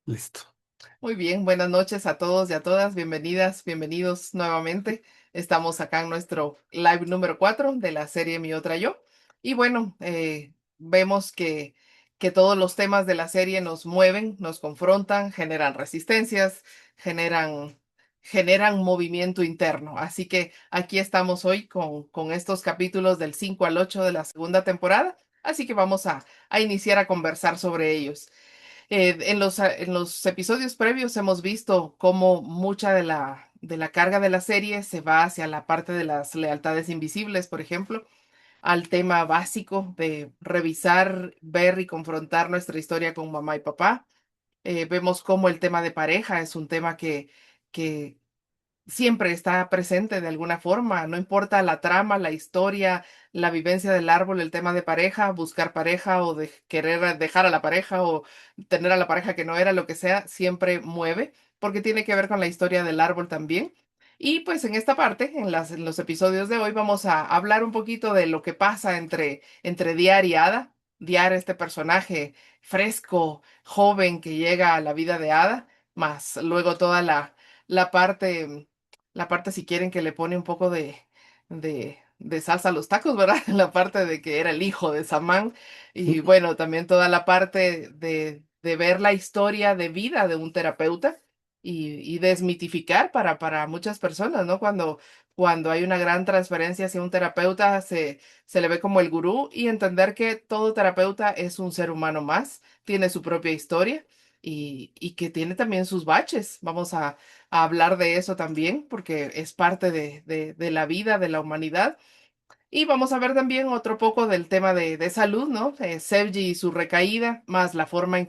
Listo. Muy bien, buenas noches a todos y a todas. Bienvenidas, bienvenidos nuevamente. Estamos acá en nuestro live número 4 de la serie Mi Otra Yo. Y bueno, vemos que todos los temas de la serie nos mueven, nos confrontan, generan resistencias, generan, generan movimiento interno. Así que aquí estamos hoy con estos capítulos del 5 al 8 de la segunda temporada. Así que vamos a iniciar a conversar sobre ellos. En los episodios previos hemos visto cómo mucha de la carga de la serie se va hacia la parte de las lealtades invisibles, por ejemplo, al tema básico de revisar, ver y confrontar nuestra historia con mamá y papá. Vemos cómo el tema de pareja es un tema que siempre está presente de alguna forma, no importa la trama, la historia, la vivencia del árbol, el tema de pareja, buscar pareja o de querer dejar a la pareja o tener a la pareja que no era, lo que sea, siempre mueve, porque tiene que ver con la historia del árbol también. Y pues en esta parte, en los episodios de hoy, vamos a hablar un poquito de lo que pasa entre Diar y Ada. Diar, este personaje fresco, joven que llega a la vida de Ada, más luego toda la parte la parte, si quieren, que le pone un poco de salsa a los tacos, ¿verdad? La parte de que era el hijo de Samán. Y bueno, también toda la parte de ver la historia de vida de un terapeuta y desmitificar para muchas personas, ¿no? Cuando hay una gran transferencia hacia un terapeuta, se le ve como el gurú y entender que todo terapeuta es un ser humano más, tiene su propia historia y que tiene también sus baches. Vamos a hablar de eso también, porque es parte de la vida de la humanidad. Y vamos a ver también otro poco del tema de salud, ¿no? Sevgi y su recaída, más la forma en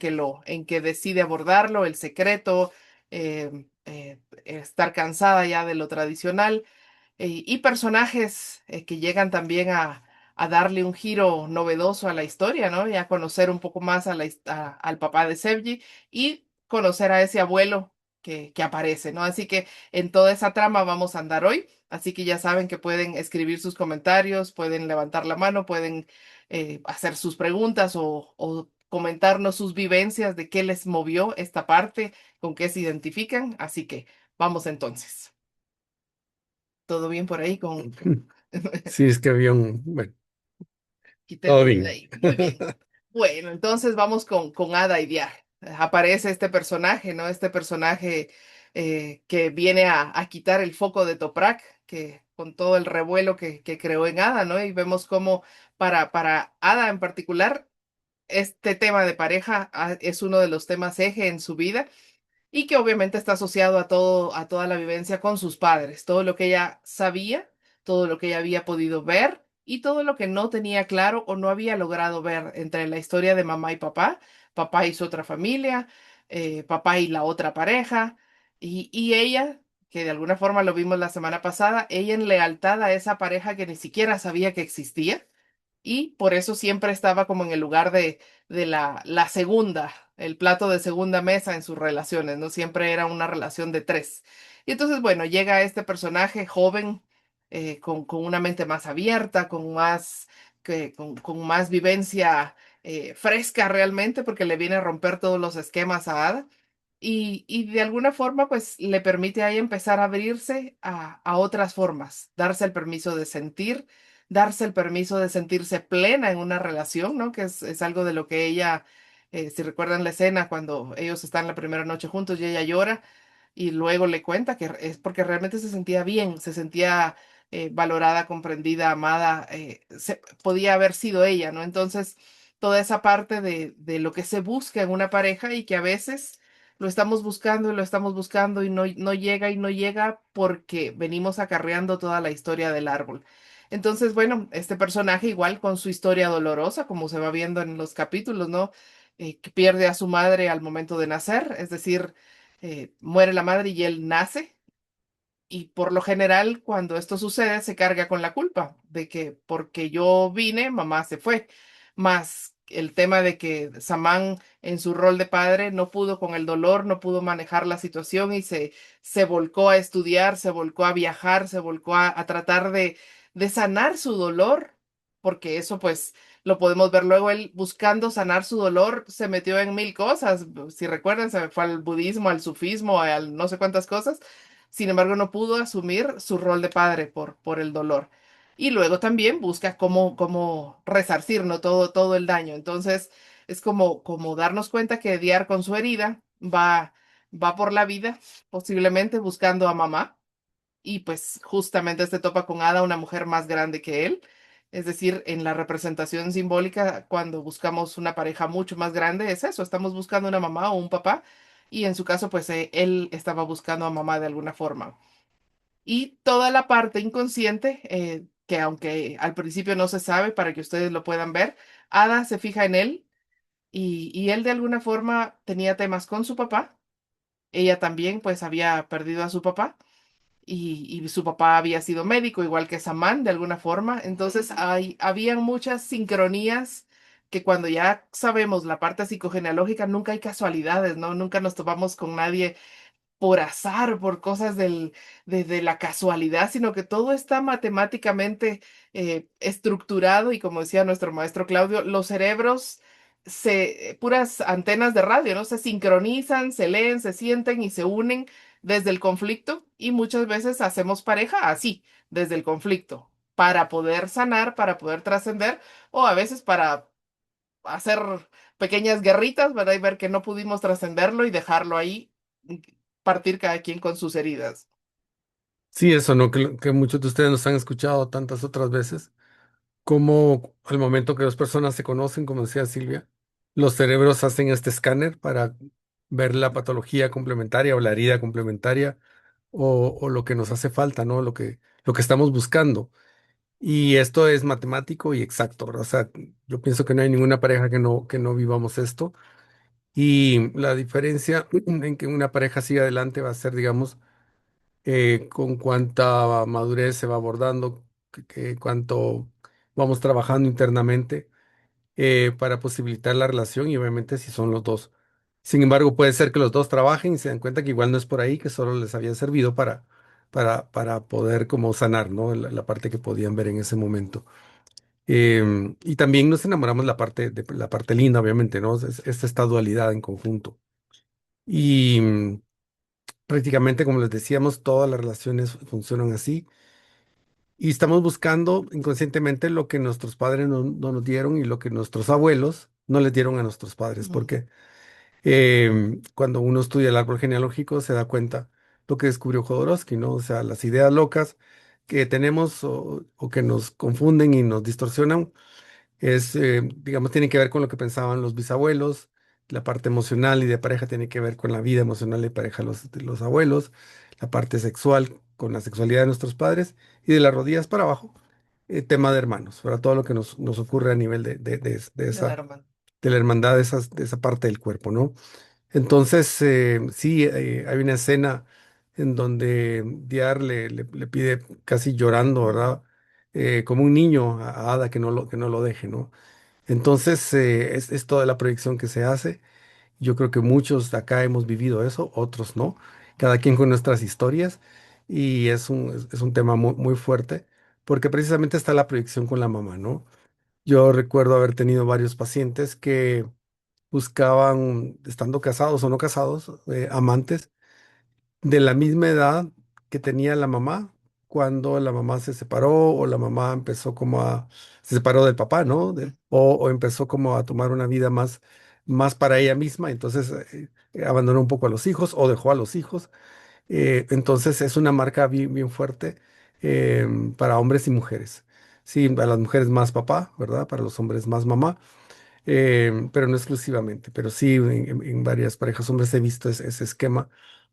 que decide abordarlo, el secreto, estar cansada ya de lo tradicional, y personajes que llegan también a darle un giro novedoso a la historia, ¿no? Y a conocer un poco más al papá de Sevgi y conocer a ese abuelo que aparece, ¿no? Así que en toda esa trama vamos a andar hoy. Así que ya saben que pueden escribir sus comentarios, pueden levantar la mano, pueden hacer sus preguntas o comentarnos sus vivencias de qué les movió esta parte, con qué se identifican. Así que vamos entonces. ¿Todo bien por ahí con... Sí, es que había un... Bueno, todo Quitémosle de bien. ahí. Muy bien. Bueno, entonces vamos con Ada y Diar. Aparece este personaje, ¿no? Este personaje que viene a quitar el foco de Toprak, que con todo el revuelo que creó en Ada, ¿no? Y vemos cómo para Ada en particular, este tema de pareja es uno de los temas eje en su vida y que obviamente está asociado a todo, a toda la vivencia con sus padres, todo lo que ella sabía, todo lo que ella había podido ver y todo lo que no tenía claro o no había logrado ver entre la historia de mamá y papá y su otra familia, papá y la otra pareja, y ella, que de alguna forma lo vimos la semana pasada, ella en lealtad a esa pareja que ni siquiera sabía que existía y por eso siempre estaba como en el lugar de la segunda, el plato de segunda mesa en sus relaciones, ¿no? Siempre era una relación de tres. Y entonces, bueno, llega este personaje joven, con una mente más abierta, con más vivencia fresca realmente, porque le viene a romper todos los esquemas a Ada. Y de alguna forma, pues le permite ahí empezar a abrirse a otras formas, darse el permiso de sentir, darse el permiso de sentirse plena en una relación, ¿no? Que es algo de lo que ella, si recuerdan la escena cuando ellos están la primera noche juntos y ella llora y luego le cuenta que es porque realmente se sentía bien, se sentía valorada, comprendida, amada, podía haber sido ella, ¿no? Entonces, toda esa parte de lo que se busca en una pareja y que a veces lo estamos buscando y lo estamos buscando y no llega y no llega porque venimos acarreando toda la historia del árbol. Entonces, bueno, este personaje igual con su historia dolorosa, como se va viendo en los capítulos, ¿no? Que pierde a su madre al momento de nacer, es decir, muere la madre y él nace. Y por lo general, cuando esto sucede, se carga con la culpa de que porque yo vine, mamá se fue. Más el tema de que Samán, en su rol de padre, no pudo con el dolor, no pudo manejar la situación y se volcó a estudiar, se volcó a viajar, se volcó a tratar de sanar su dolor, porque eso pues lo podemos ver luego él buscando sanar su dolor, se metió en mil cosas. Si recuerdan, se fue al budismo, al sufismo, al no sé cuántas cosas. Sin embargo, no pudo asumir su rol de padre por el dolor. Y luego también busca cómo resarcir, ¿no? Todo el daño. Entonces, es como darnos cuenta que Diar con su herida va por la vida, posiblemente buscando a mamá y pues justamente este topa con Ada, una mujer más grande que él. Es decir, en la representación simbólica, cuando buscamos una pareja mucho más grande, es eso, estamos buscando una mamá o un papá, y en su caso, pues él estaba buscando a mamá de alguna forma. Y toda la parte inconsciente, que aunque al principio no se sabe, para que ustedes lo puedan ver, Ada se fija en él y él de alguna forma tenía temas con su papá. Ella también, pues, había perdido a su papá y su papá había sido médico, igual que Samán, de alguna forma. Entonces, habían muchas sincronías que cuando ya sabemos la parte psicogenealógica, nunca hay casualidades, ¿no? Nunca nos topamos con nadie por azar, por cosas de la casualidad, sino que todo está matemáticamente estructurado y como decía nuestro maestro Claudio, los cerebros puras antenas de radio, ¿no? Se sincronizan, se leen, se sienten y se unen desde el conflicto y muchas veces hacemos pareja así, desde el conflicto, para poder sanar, para poder trascender o a veces para hacer pequeñas guerritas, ¿verdad? Y ver que no pudimos trascenderlo y dejarlo ahí, y partir cada quien con sus heridas. Sí, eso, ¿no? Que muchos de ustedes nos han escuchado tantas otras veces, como al momento que dos personas se conocen, como decía Silvia, los cerebros hacen este escáner para ver la patología complementaria o la herida complementaria o lo que nos hace falta, ¿no? Lo que estamos buscando. Y esto es matemático y exacto, ¿verdad? O sea, yo pienso que no hay ninguna pareja que no vivamos esto. Y la diferencia en que una pareja siga adelante va a ser, digamos, con cuánta madurez se va abordando, cuánto vamos trabajando internamente para posibilitar la relación y obviamente si son los dos. Sin embargo, puede ser que los dos trabajen y se dan cuenta que igual no es por ahí, que solo les había servido para poder como sanar, ¿no? La parte que podían ver en ese momento. Y también nos enamoramos la parte linda, obviamente, ¿no? Es esta dualidad en conjunto. Y prácticamente, como les decíamos, todas las relaciones funcionan así. Y estamos buscando inconscientemente lo que nuestros padres no nos dieron y lo que nuestros abuelos no les dieron a nuestros padres. Ujú. Porque cuando uno estudia el árbol genealógico se da cuenta lo que descubrió Jodorowsky, ¿no? O sea, las ideas locas que tenemos o que nos confunden y nos distorsionan digamos, tiene que ver con lo que pensaban los bisabuelos, la parte emocional y de pareja tiene que ver con la vida emocional de pareja de los abuelos, la parte sexual con la sexualidad de nuestros padres y de las rodillas para abajo, tema de hermanos, para todo lo que nos ocurre a nivel De la hermana. de la hermandad de esa parte del cuerpo, ¿no? Entonces, sí, hay una escena en donde Diar le pide casi llorando, Ujú. ¿verdad? Como un niño a Ada que no lo deje, ¿no? Entonces, es toda la proyección que se hace. Yo creo que muchos de acá hemos vivido eso, otros no. Cada quien con nuestras historias. Y es un tema muy, muy fuerte, porque precisamente está la proyección con la mamá, ¿no? Yo recuerdo haber tenido varios pacientes que buscaban, estando casados o no casados, amantes de la misma edad que tenía la mamá cuando la mamá se separó o la mamá empezó se separó del papá, ¿no? O empezó como a tomar una vida más para ella misma, entonces abandonó un poco a los hijos o dejó a los hijos. Entonces es una marca bien, bien fuerte para hombres y mujeres. Sí, para las mujeres más papá, ¿verdad? Para los hombres más mamá, pero no exclusivamente, pero sí en varias parejas hombres he visto ese esquema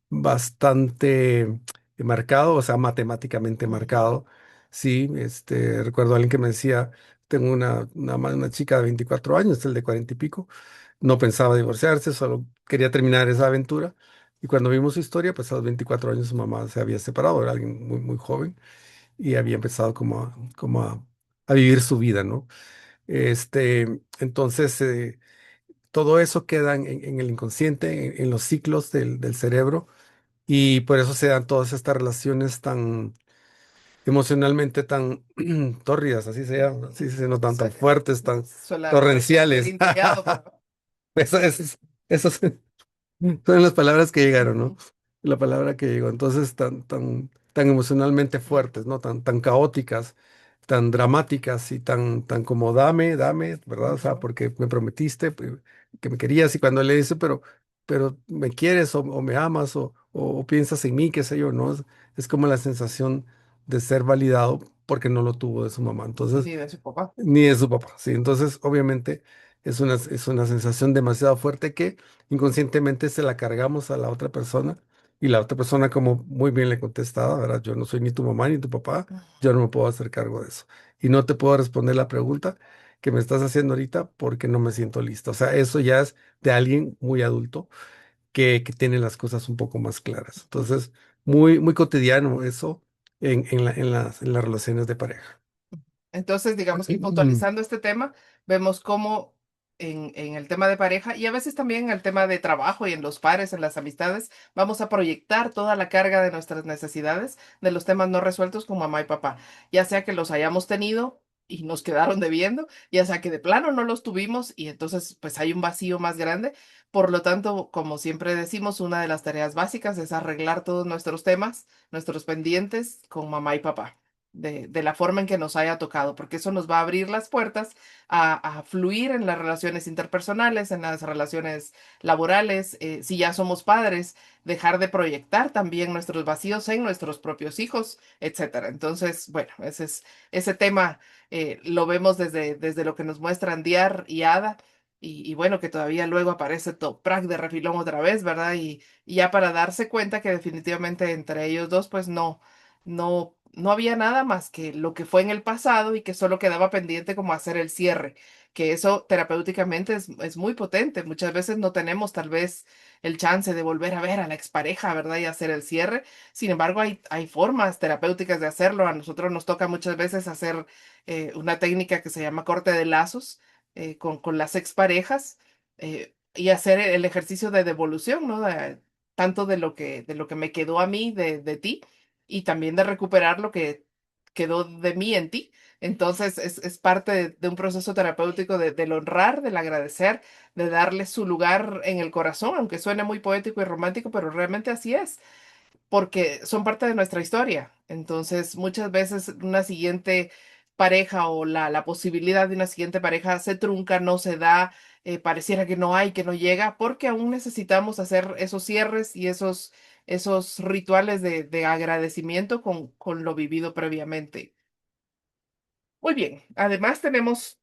bastante marcado, o sea, matemáticamente Ujú. marcado. Sí, recuerdo a alguien que me decía, tengo una chica de 24 años, el de 40 y pico, no pensaba divorciarse, solo quería terminar esa aventura. Y cuando vimos su historia, pues a los 24 años su mamá se había separado, era alguien muy, muy joven y había empezado a vivir su vida, ¿no? Entonces, todo eso queda en el inconsciente, en los ciclos del cerebro y por eso se dan todas estas relaciones tan emocionalmente tan tórridas, así se llama, así se notan, tan fuertes, tan Suena torrenciales. trillado, pero Eso, son las palabras que llegaron, ¿no? La palabra que llegó. Entonces, tan emocionalmente fuertes, ¿no? Tan caóticas, tan dramáticas y tan como dame, ¿verdad? O sea, ujú, porque me prometiste que me querías y cuando le dice, pero me quieres o me amas o piensas en mí, qué sé yo, ¿no? Es como la sensación de ser validado porque no lo tuvo de su mamá. Entonces, ni de su papá. ni de su papá, ¿sí? Entonces, obviamente, es una sensación demasiado fuerte que inconscientemente se la cargamos a la otra persona y la otra persona, como muy bien le contestaba, ¿verdad? Yo no soy ni tu mamá ni tu papá, yo no me puedo hacer cargo de eso. Y no te puedo responder la pregunta que me estás haciendo ahorita porque no me siento listo. O sea, eso ya es de alguien muy adulto que tiene las cosas un poco más claras. Entonces, muy cotidiano eso en las relaciones de pareja. Entonces, digamos que puntualizando este tema, vemos cómo en el tema de pareja y a veces también en el tema de trabajo y en los pares, en las amistades, vamos a proyectar toda la carga de nuestras necesidades, de los temas no resueltos con mamá y papá, ya sea que los hayamos tenido y nos quedaron debiendo, ya sea que de plano no los tuvimos y entonces pues hay un vacío más grande. Por lo tanto, como siempre decimos, una de las tareas básicas es arreglar todos nuestros temas, nuestros pendientes con mamá y papá de la forma en que nos haya tocado, porque eso nos va a abrir las puertas a fluir en las relaciones interpersonales, en las relaciones laborales, si ya somos padres, dejar de proyectar también nuestros vacíos en nuestros propios hijos, etcétera. Entonces, bueno, ese tema lo vemos desde lo que nos muestran Diar y Ada. Y bueno, que todavía luego aparece Toprak de refilón otra vez, ¿verdad? Y ya para darse cuenta que definitivamente entre ellos dos, pues no había nada más que lo que fue en el pasado y que solo quedaba pendiente como hacer el cierre, que eso terapéuticamente es muy potente. Muchas veces no tenemos tal vez el chance de volver a ver a la expareja, ¿verdad? Y hacer el cierre. Sin embargo, hay formas terapéuticas de hacerlo. A nosotros nos toca muchas veces hacer una técnica que se llama corte de lazos con las exparejas y hacer el ejercicio de devolución, ¿no? Tanto de lo que me quedó a mí de ti y también de recuperar lo que quedó de mí en ti. Entonces es parte de un proceso terapéutico del honrar, del agradecer, de darle su lugar en el corazón, aunque suene muy poético y romántico, pero realmente así es porque son parte de nuestra historia. Entonces, muchas veces una siguiente pareja o la posibilidad de una siguiente pareja se trunca, no se da, pareciera que no hay, que no llega, porque aún necesitamos hacer esos cierres y esos rituales de agradecimiento con lo vivido previamente. Muy bien, además tenemos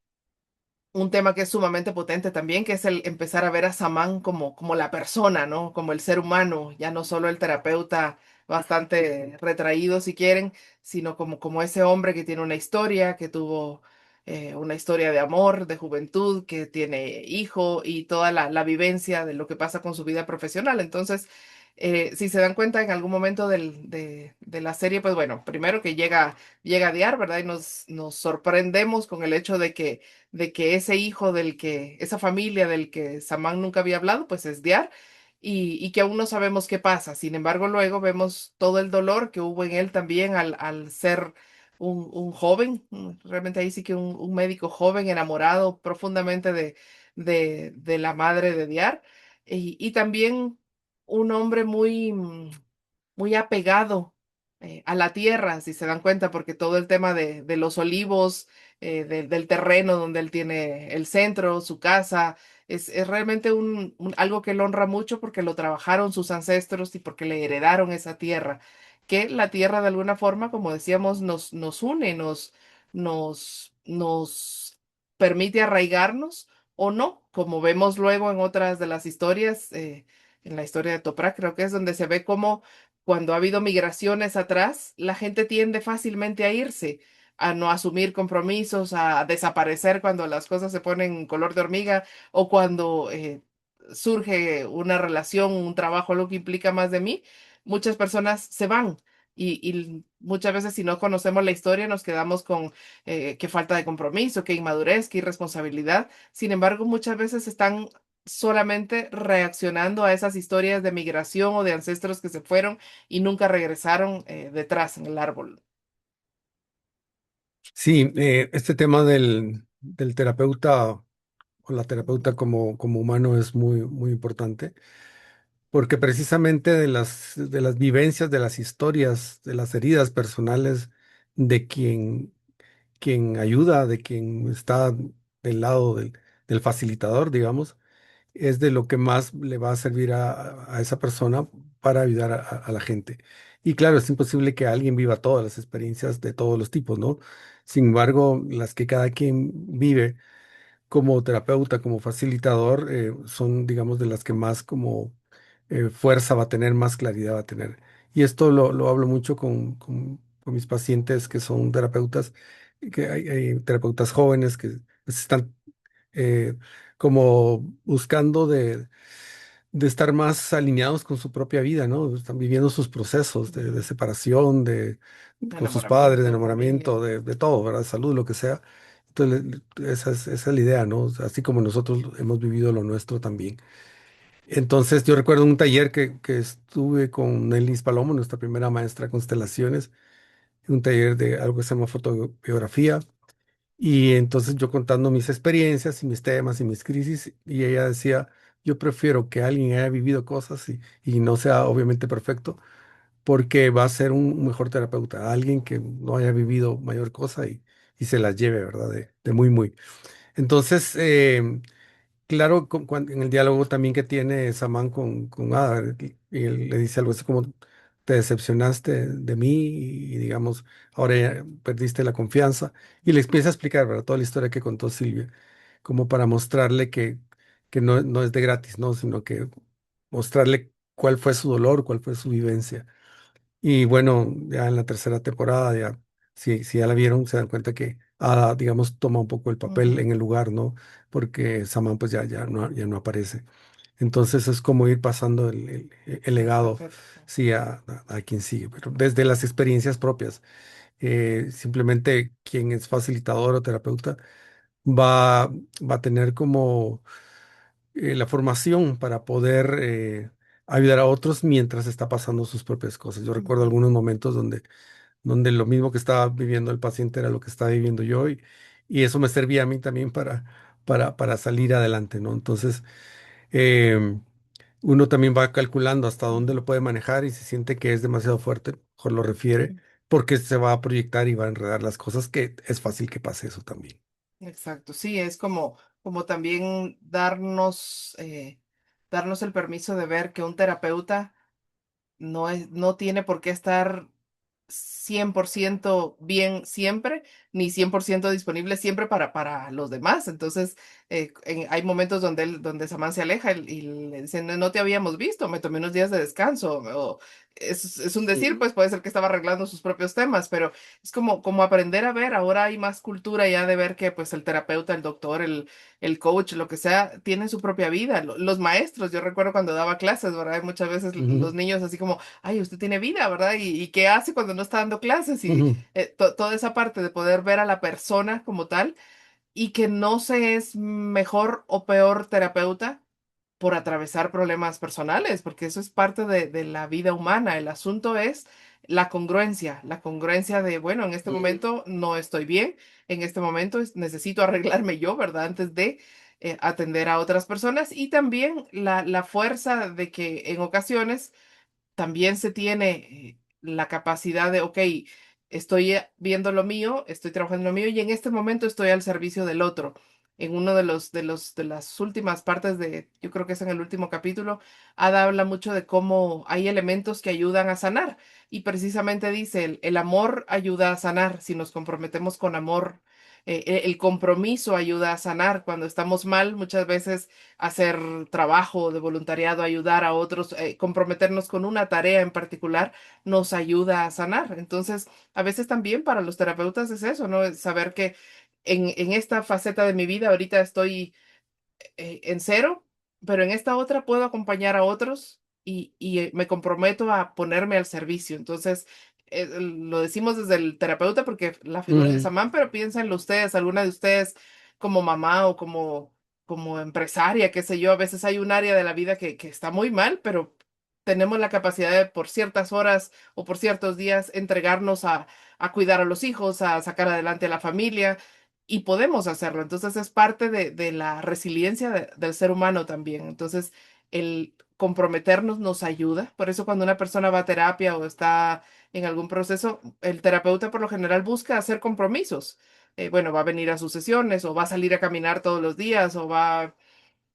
un tema que es sumamente potente también, que es el empezar a ver a Samán como la persona, ¿no? Como el ser humano, ya no solo el terapeuta bastante retraído, si quieren, sino como ese hombre que tiene una historia, que tuvo una historia de amor, de juventud, que tiene hijo y toda la vivencia de lo que pasa con su vida profesional. Entonces, si se dan cuenta en algún momento de la serie, pues bueno, primero que llega a Diar, ¿verdad? Y nos sorprendemos con el hecho de que ese hijo esa familia del que Samán nunca había hablado, pues es Diar, y que aún no sabemos qué pasa. Sin embargo, luego vemos todo el dolor que hubo en él también al ser un joven, realmente ahí sí que un médico joven, enamorado profundamente de la madre de Diar, y también un hombre muy apegado a la tierra, si se dan cuenta, porque todo el tema de los olivos, del terreno donde él tiene el centro, su casa, es realmente algo que él honra mucho porque lo trabajaron sus ancestros y porque le heredaron esa tierra, que la tierra de alguna forma, como decíamos, nos une, nos permite arraigarnos o no, como vemos luego en otras de las historias. En la historia de Toprak, creo que es donde se ve cómo cuando ha habido migraciones atrás, la gente tiende fácilmente a irse, a no asumir compromisos, a desaparecer cuando las cosas se ponen color de hormiga o cuando surge una relación, un trabajo, algo que implica más de mí. Muchas personas se van. Y muchas veces si no conocemos la historia nos quedamos con qué falta de compromiso, qué inmadurez, qué irresponsabilidad. Sin embargo, muchas veces están solamente reaccionando a esas historias de migración o de ancestros que se fueron y nunca regresaron detrás en el árbol. Sí, este tema del terapeuta o la terapeuta como humano es muy importante, porque precisamente de las vivencias, de las historias, de las heridas personales de quien ayuda, de quien está del lado del facilitador, digamos, es de lo que más le va a servir a esa persona para ayudar a la gente. Y claro, es imposible que alguien viva todas las experiencias de todos los tipos, ¿no? Sin embargo, las que cada quien vive como terapeuta, como facilitador, son, digamos, de las que más como fuerza va a tener, más claridad va a tener. Y esto lo hablo mucho con mis pacientes que son terapeutas, que hay terapeutas jóvenes que están eh, como buscando de estar más alineados con su propia vida, ¿no? Están viviendo sus procesos de separación, De con sus padres, de enamoramiento, enamoramiento, familia. de todo, ¿verdad? Salud, lo que sea. Entonces, esa es la idea, ¿no? O sea, así como nosotros hemos vivido lo nuestro también. Entonces, yo recuerdo un taller que estuve con Nelis Palomo, nuestra primera maestra de constelaciones, un taller de algo que se llama fotobiografía. Y entonces yo contando mis experiencias y mis temas y mis crisis, y ella decía, yo prefiero que alguien haya vivido cosas y no sea obviamente perfecto, porque va a ser un mejor terapeuta, alguien que no haya vivido mayor cosa y se las lleve, ¿verdad? De muy. Entonces, claro, en el diálogo también que tiene Samán con Ada, y él le dice algo así como, te decepcionaste de mí y digamos, ahora ya perdiste la confianza. Y le empieza a explicar, ¿verdad? Toda la historia que contó Silvia, como para mostrarle que no es de gratis, ¿no? Sino que mostrarle cuál fue su dolor, cuál fue su vivencia. Y bueno, ya en la tercera temporada, ya, si ya la vieron, se dan cuenta que Ada, digamos, toma un poco el papel Ujú. en el lugar, ¿no? Porque Saman pues ya no aparece. Entonces es como ir pasando el La legado, estafeta. sí, a quien sigue, pero desde las experiencias propias. Simplemente quien es facilitador o terapeuta va, va a tener como la formación para poder ayudar a otros mientras está pasando sus propias cosas. Yo recuerdo Ujú. algunos momentos donde lo mismo que estaba viviendo el paciente era lo que estaba viviendo yo y eso me servía a mí también para salir adelante, ¿no? Entonces, em, uno también va calculando hasta dónde lo puede manejar y si siente que es demasiado fuerte, mejor lo refiere porque se va a proyectar y va a enredar las cosas, que es fácil que pase eso también. Exacto, sí, es como también darnos el permiso de ver que un terapeuta no tiene por qué estar 100% bien siempre, ni 100% disponible siempre para los demás. Entonces, hay momentos donde Samán se aleja y le dicen, no te habíamos visto, me tomé unos días de descanso. O es un decir, Ujú. pues puede ser que estaba arreglando sus propios temas, pero es como aprender a ver. Ahora hay más cultura ya de ver que pues el terapeuta, el doctor, el coach, lo que sea, tiene su propia vida. Los maestros, yo recuerdo cuando daba clases, ¿verdad? Muchas veces los Ujú, niños así como, ay, usted tiene vida, ¿verdad? ¿Y qué hace cuando no está dando clases? Y ujú, toda esa parte de poder ver a la persona como tal y que no se es mejor o peor terapeuta por atravesar problemas personales, porque eso es parte de la vida humana. El asunto es la congruencia de, bueno, en este ujú, momento no estoy bien, en este momento necesito arreglarme yo, ¿verdad? Antes de atender a otras personas y también la fuerza de que en ocasiones también se tiene la capacidad de, ok, estoy viendo lo mío, estoy trabajando en lo mío y en este momento estoy al servicio del otro. En uno de las últimas partes yo creo que es en el último capítulo, Ada habla mucho de cómo hay elementos que ayudan a sanar y precisamente dice, el amor ayuda a sanar si nos comprometemos con amor. El compromiso ayuda a sanar cuando estamos mal, muchas veces hacer trabajo de voluntariado, ayudar a otros, comprometernos con una tarea en particular, nos ayuda a sanar. Entonces, a veces también para los terapeutas es eso, ¿no? Es saber que en esta faceta de mi vida ahorita estoy en cero, pero en esta otra puedo acompañar a otros y me comprometo a ponerme al servicio. Entonces, lo decimos desde el terapeuta porque la figura de ujú. Samán, pero piénsenlo ustedes, alguna de ustedes como mamá o como empresaria, qué sé yo, a veces hay un área de la vida que está muy mal, pero tenemos la capacidad de por ciertas horas o por ciertos días entregarnos a cuidar a los hijos, a sacar adelante a la familia y podemos hacerlo. Entonces es parte de la resiliencia del ser humano también. Entonces el comprometernos nos ayuda. Por eso cuando una persona va a terapia o está en algún proceso, el terapeuta por lo general busca hacer compromisos. Bueno, va a venir a sus sesiones o va a salir a caminar todos los días o va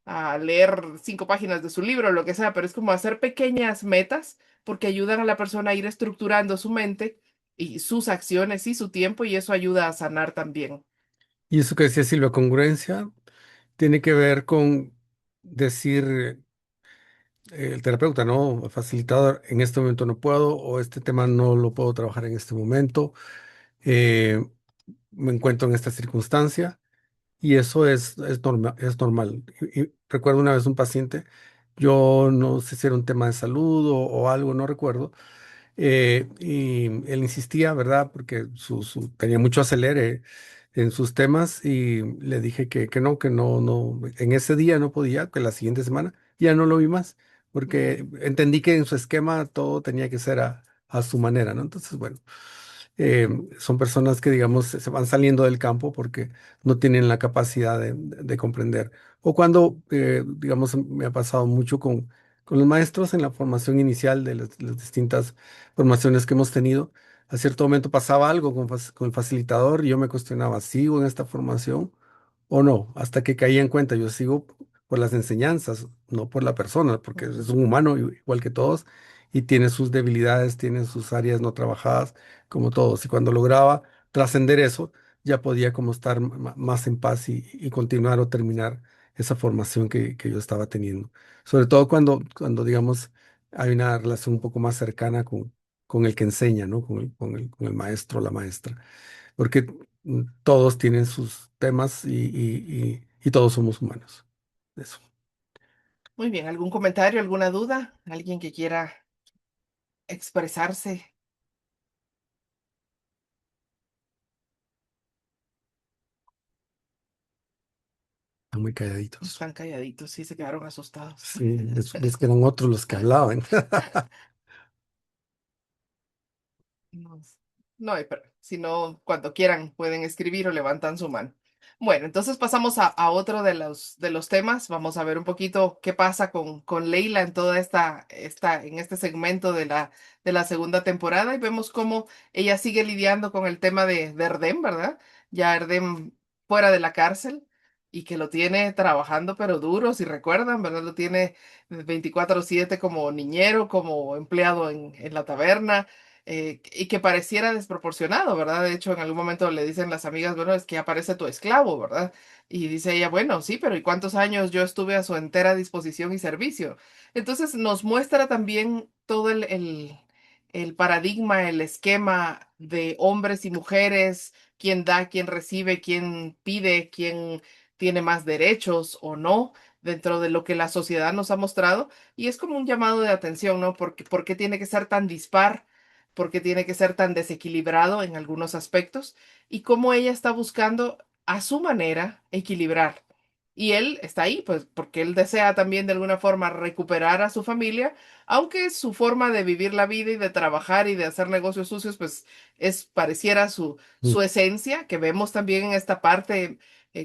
a leer 5 páginas de su libro, lo que sea, pero es como hacer pequeñas metas porque ayudan a la persona a ir estructurando su mente y sus acciones y su tiempo y eso ayuda a sanar también. Y eso que decía Silvia, congruencia, tiene que ver con decir el terapeuta, ¿no? El facilitador, en este momento no puedo o este tema no lo puedo trabajar en este momento, eh, me encuentro en esta circunstancia y eso es normal. Y recuerdo una vez un paciente, yo no sé si era un tema de salud o algo, no recuerdo, y él insistía, ¿verdad? Porque tenía mucho acelere en sus temas y le dije que no, no, en ese día no podía, que la siguiente semana ya no lo vi más, porque entendí que en su esquema todo tenía que ser a su manera, ¿no? Entonces, bueno, son personas que, digamos, se van saliendo del campo porque no tienen la capacidad de comprender. O cuando, digamos, me ha pasado mucho con los maestros en la formación inicial de las distintas formaciones que hemos tenido. A cierto momento pasaba algo con el facilitador y yo me cuestionaba, ¿sigo en esta formación o no? Hasta que caí en cuenta, yo sigo por las enseñanzas, no por la persona, porque es un humano igual que todos y tiene sus debilidades, tiene sus áreas no trabajadas, como todos. Y cuando lograba trascender eso, ya podía como estar más en paz y continuar o terminar esa formación que yo estaba teniendo. Sobre todo cuando digamos, hay una relación un poco más cercana con el que enseña, ¿no? Con el maestro o la maestra. Porque todos tienen sus temas y todos somos humanos. Eso. Muy bien, ¿algún comentario, alguna duda? ¿Alguien que quiera expresarse? Están muy calladitos. Están calladitos, sí, se quedaron asustados. Sí, ves que eran otros los que hablaban. No, no hay pero si no, cuando quieran pueden escribir o levantan su mano. Bueno, entonces pasamos a otro de los temas. Vamos a ver un poquito qué pasa con Leila en toda en este segmento de la segunda temporada y vemos cómo ella sigue lidiando con el tema de Erdem, ¿verdad? Ya Erdem fuera de la cárcel y que lo tiene trabajando pero duro, si recuerdan, ¿verdad? Lo tiene 24/7 como niñero, como empleado en la taberna y que pareciera desproporcionado, ¿verdad? De hecho, en algún momento le dicen las amigas, bueno, es que aparece tu esclavo, ¿verdad? Y dice ella, bueno, sí, pero ¿y cuántos años yo estuve a su entera disposición y servicio? Entonces nos muestra también todo el paradigma, el esquema de hombres y mujeres, quién da, quién recibe, quién pide, quién tiene más derechos o no dentro de lo que la sociedad nos ha mostrado. Y es como un llamado de atención, ¿no? Porque, ¿por qué tiene que ser tan dispar? Porque tiene que ser tan desequilibrado en algunos aspectos y cómo ella está buscando a su manera equilibrar. Y él está ahí, pues porque él desea también de alguna forma recuperar a su familia, aunque su forma de vivir la vida y de trabajar y de hacer negocios sucios, pues es pareciera su esencia, que vemos también en esta parte,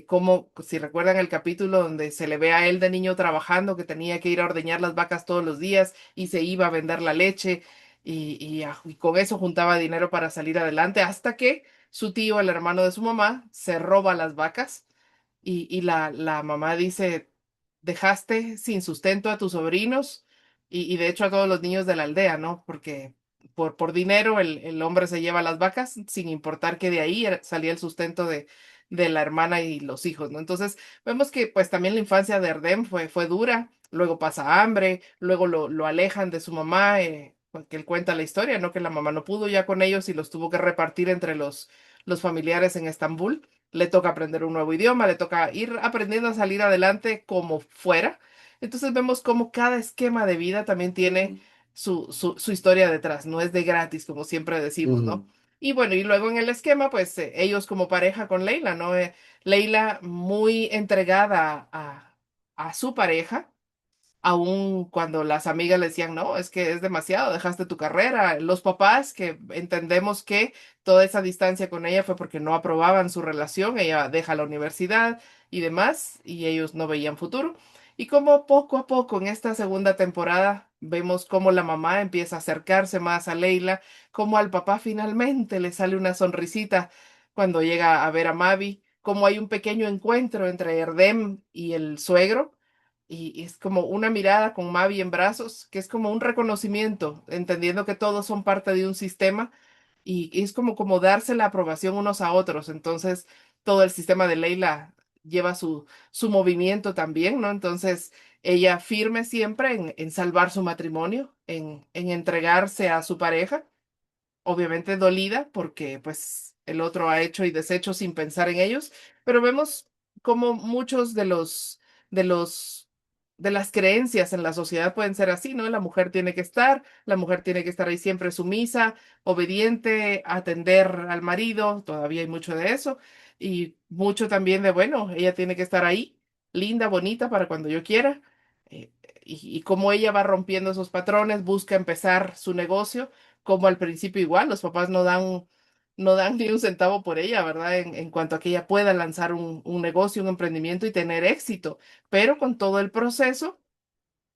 como si recuerdan el capítulo donde se le ve a él de niño trabajando, que tenía que ir a ordeñar las vacas todos los días y se iba a vender la leche y con eso juntaba dinero para salir adelante hasta que su tío, el hermano de su mamá, se roba las vacas y la mamá dice, dejaste sin sustento a tus sobrinos y de hecho a todos los niños de la aldea, ¿no? Porque por dinero el hombre se lleva las vacas sin importar que de ahí salía el sustento de la hermana y los hijos, ¿no? Entonces vemos que pues también la infancia de Erdem fue dura, luego pasa hambre, luego lo alejan de su mamá, porque él cuenta la historia, ¿no? Que la mamá no pudo ya con ellos y los tuvo que repartir entre los familiares en Estambul. Le toca aprender un nuevo idioma, le toca ir aprendiendo a salir adelante como fuera. Entonces vemos cómo cada esquema de vida también tiene su historia detrás, no es de gratis, como siempre decimos, Ujú. ¿no? Y bueno, y luego en el esquema, pues ellos como pareja con Leila, ¿no? Leila muy entregada a su pareja, aun cuando las amigas le decían, no, es que es demasiado, dejaste tu carrera. Los papás que entendemos que toda esa distancia con ella fue porque no aprobaban su relación, ella deja la universidad y demás, y ellos no veían futuro. Y como poco a poco en esta segunda temporada vemos cómo la mamá empieza a acercarse más a Leila, cómo al papá finalmente le sale una sonrisita cuando llega a ver a Mavi, cómo hay un pequeño encuentro entre Erdem y el suegro y es como una mirada con Mavi en brazos, que es como un reconocimiento, entendiendo que todos son parte de un sistema y es como darse la aprobación unos a otros. Entonces, todo el sistema de Leila lleva su movimiento también, ¿no? Entonces, ella firme siempre en salvar su matrimonio, en entregarse a su pareja obviamente dolida porque pues el otro ha hecho y deshecho sin pensar en ellos, pero vemos como muchos de los de las creencias en la sociedad pueden ser así, ¿no? La mujer tiene que estar ahí siempre sumisa, obediente, atender al marido, todavía hay mucho de eso, y mucho también de, bueno, ella tiene que estar ahí, linda, bonita, para cuando yo quiera. eh, y cómo ella va rompiendo esos patrones, busca empezar su negocio como al principio igual, los papás no dan ni un centavo por ella, ¿verdad? En cuanto a que ella pueda lanzar un negocio, un emprendimiento y tener éxito, pero con todo el proceso,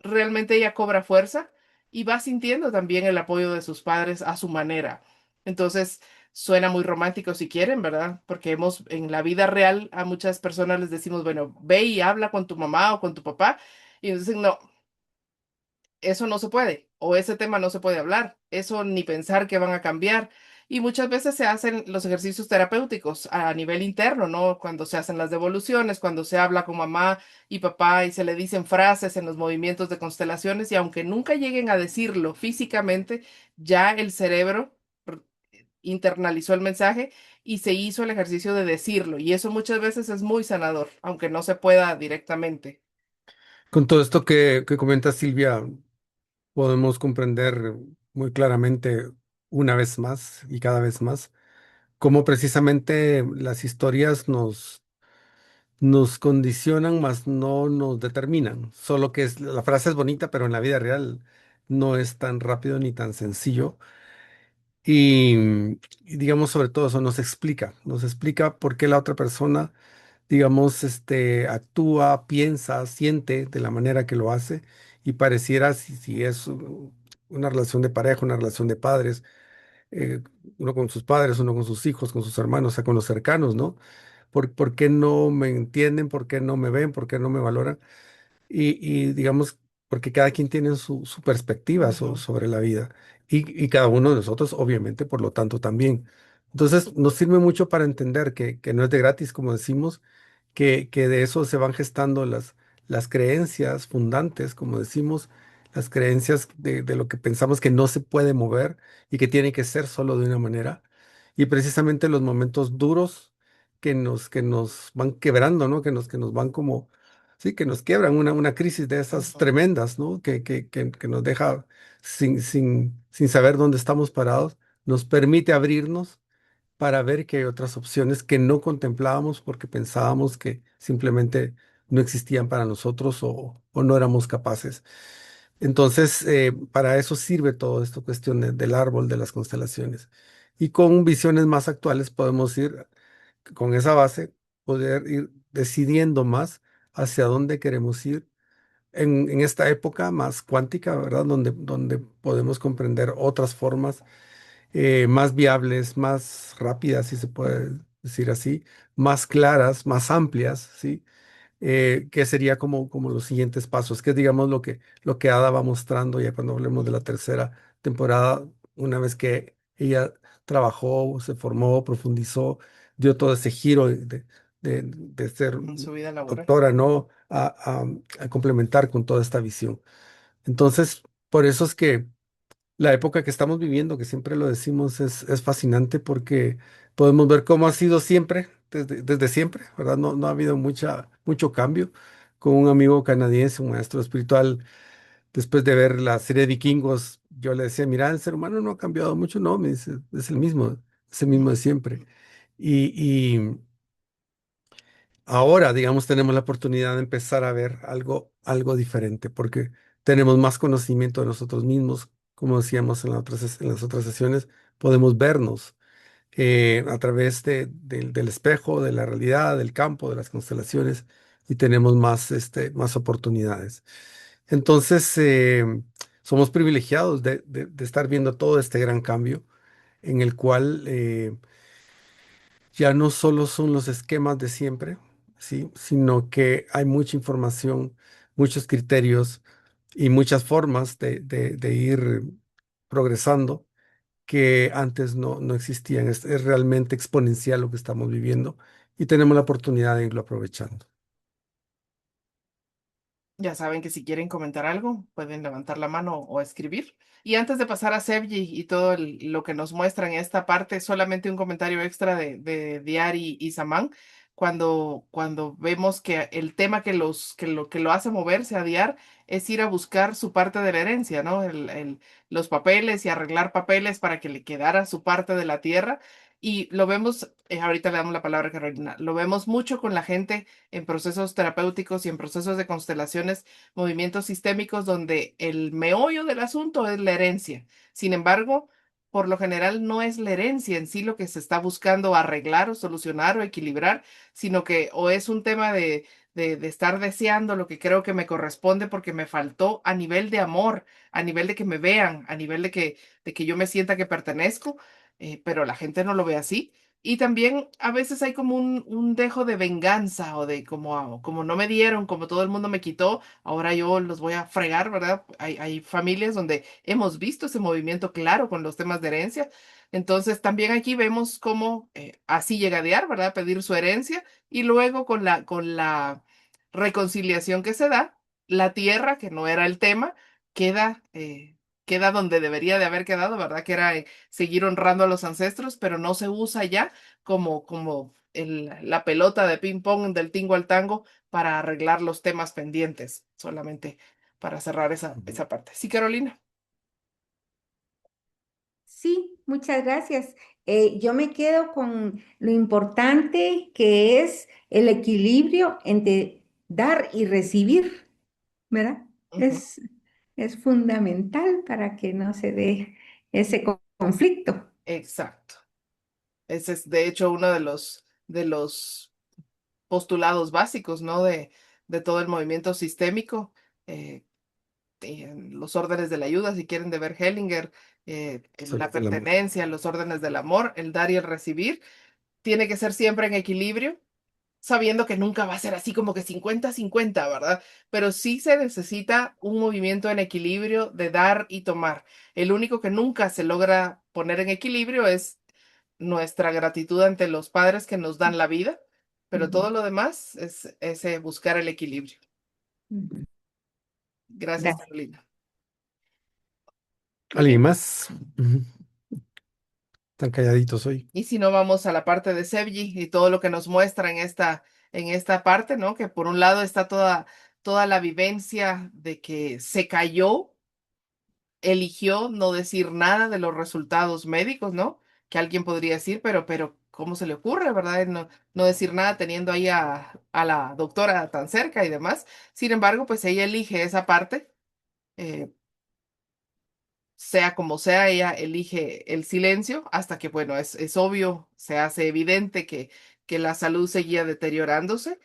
realmente ella cobra fuerza y va sintiendo también el apoyo de sus padres a su manera. Entonces, suena muy romántico si quieren, ¿verdad? Porque hemos en la vida real a muchas personas les decimos, bueno, ve y habla con tu mamá o con tu papá. Y nos dicen, no, eso no se puede, o ese tema no se puede hablar, eso ni pensar que van a cambiar. Y muchas veces se hacen los ejercicios terapéuticos a nivel interno, ¿no? Cuando se hacen las devoluciones, cuando se habla con mamá y papá y se le dicen frases en los movimientos de constelaciones y aunque nunca lleguen a decirlo físicamente, ya el cerebro r- internalizó el mensaje y se hizo el ejercicio de decirlo. Y eso muchas veces es muy sanador, aunque no se pueda directamente. Con todo esto que comenta Silvia, podemos comprender muy claramente una vez más y cada vez más cómo precisamente las historias nos condicionan, mas no nos determinan. Solo que la frase es bonita, pero en la vida real no es tan rápido ni tan sencillo. Y digamos, sobre todo eso nos explica por qué la otra persona, digamos, actúa, piensa, siente de la manera que lo hace y pareciera si es una relación de pareja, una relación de padres, eh, uno con sus padres, uno con sus hijos, con sus hermanos, o sea, con los cercanos, ¿no? ¿Por qué no me entienden? ¿Por qué no me ven? ¿Por qué no me valoran? Y digamos, porque cada quien tiene su perspectiva Ujú. sobre la vida y cada uno de nosotros, obviamente, por lo tanto, también. Entonces, nos sirve mucho para entender que no es de gratis, como decimos, que de eso se van gestando las creencias fundantes, como decimos, las creencias de lo que pensamos que no se puede mover y que tiene que ser solo de una manera. Y precisamente los momentos duros que nos van quebrando, ¿no? Que nos van como, sí, que nos quiebran una crisis de esas Ujú. tremendas, ¿no? Que nos deja sin saber dónde estamos parados, nos permite abrirnos para ver que hay otras opciones que no contemplábamos porque pensábamos que simplemente no existían para nosotros o no éramos capaces. Entonces, para eso sirve todo esto, cuestión del árbol, de las constelaciones. Y con visiones más actuales podemos ir, con esa base, poder ir decidiendo más hacia dónde queremos ir en esta época más cuántica, ¿verdad? Donde podemos comprender otras formas más viables, más rápidas, si se puede decir así, más claras, más amplias, ¿sí? Que sería como los siguientes pasos, que es, digamos, lo que Ada va mostrando ya cuando hablemos de la tercera temporada, una vez que ella trabajó, se formó, profundizó, dio todo ese giro de ser En su vida laboral. doctora, ¿no? A complementar con toda esta visión. Entonces, por eso es que la época que estamos viviendo, que siempre lo decimos, es fascinante porque podemos ver cómo ha sido siempre, desde siempre, ¿verdad? No ha habido mucho cambio. Con un amigo canadiense, un maestro espiritual, después de ver la serie de Vikingos, yo le decía, mira, el ser humano no ha cambiado mucho, no, me dice, es el mismo de siempre. Y ahora, digamos, tenemos la oportunidad de empezar a ver algo diferente, porque tenemos más conocimiento de nosotros mismos, como decíamos en las otras sesiones, podemos vernos a través del espejo, de la realidad, del campo, de las constelaciones, y tenemos más oportunidades. Entonces, somos privilegiados de estar viendo todo este gran cambio en el cual ya no solo son los esquemas de siempre, ¿sí? Sino que hay mucha información, muchos criterios y muchas formas de ir progresando que antes no existían. Es realmente exponencial lo que estamos viviendo y tenemos la oportunidad de irlo aprovechando. Ya saben que si quieren comentar algo, pueden levantar la mano o escribir. Y antes de pasar a Sevgi y todo lo que nos muestra en esta parte, solamente un comentario extra de Diar y Samán. Cuando vemos que el tema que lo hace moverse a Diar es ir a buscar su parte de la herencia, ¿no? Los papeles y arreglar papeles para que le quedara su parte de la tierra. Y lo vemos, ahorita le damos la palabra a Carolina, lo vemos mucho con la gente en procesos terapéuticos y en procesos de constelaciones, movimientos sistémicos, donde el meollo del asunto es la herencia. Sin embargo, por lo general no es la herencia en sí lo que se está buscando arreglar o solucionar o equilibrar, sino que o es un tema de estar deseando lo que creo que me corresponde porque me faltó a nivel de amor, a nivel de que me vean, a nivel de que yo me sienta que pertenezco, pero la gente no lo ve así. Y también a veces hay como un dejo de venganza o de como no me dieron, como todo el mundo me quitó, ahora yo los voy a fregar, ¿verdad? Hay familias donde hemos visto ese movimiento claro con los temas de herencia. Entonces también aquí vemos cómo así llega a Diar, ¿verdad? Pedir su herencia y luego con la reconciliación que se da, la tierra, que no era el tema, queda... queda donde debería de haber quedado, ¿verdad? Que era seguir honrando a los ancestros, pero no se usa ya como la pelota de ping pong del tingo al tango para arreglar los temas pendientes, solamente para cerrar Ujú. esa parte. Sí, Carolina. Sí, muchas gracias. Yo me quedo con lo importante que es el equilibrio entre dar y recibir, ¿verdad? Ujú. Es, es fundamental para que no se dé ese conflicto. Exacto. Ese es, de hecho, uno de los postulados básicos, ¿no? De todo el movimiento sistémico. eh, en los órdenes de la ayuda, si quieren, de ver Hellinger, en la Sobre el amor. pertenencia, los órdenes del amor, el dar y el recibir, tiene que ser siempre en equilibrio, sabiendo que nunca va a ser así como que 50-50, ¿verdad? Pero sí se necesita un movimiento en equilibrio de dar y tomar. El único que nunca se logra poner en equilibrio es nuestra gratitud ante los padres que nos dan la vida, pero Ujú, todo lo demás es ese buscar el equilibrio. ujú. Gracias, Gracias. Carolina. Muy ¿Alguien bien. más? Ujú. Tan calladitos hoy. Y si no, vamos a la parte de Sevgi y todo lo que nos muestra en esta parte, ¿no? Que por un lado está toda la vivencia de que se cayó, eligió no decir nada de los resultados médicos, ¿no? Que alguien podría decir, pero ¿cómo se le ocurre, verdad? No decir nada teniendo ahí a la doctora tan cerca y demás. Sin embargo, pues ella elige esa parte. eh, Sea como sea, ella elige el silencio hasta que, bueno, es obvio, se hace evidente que la salud seguía deteriorándose.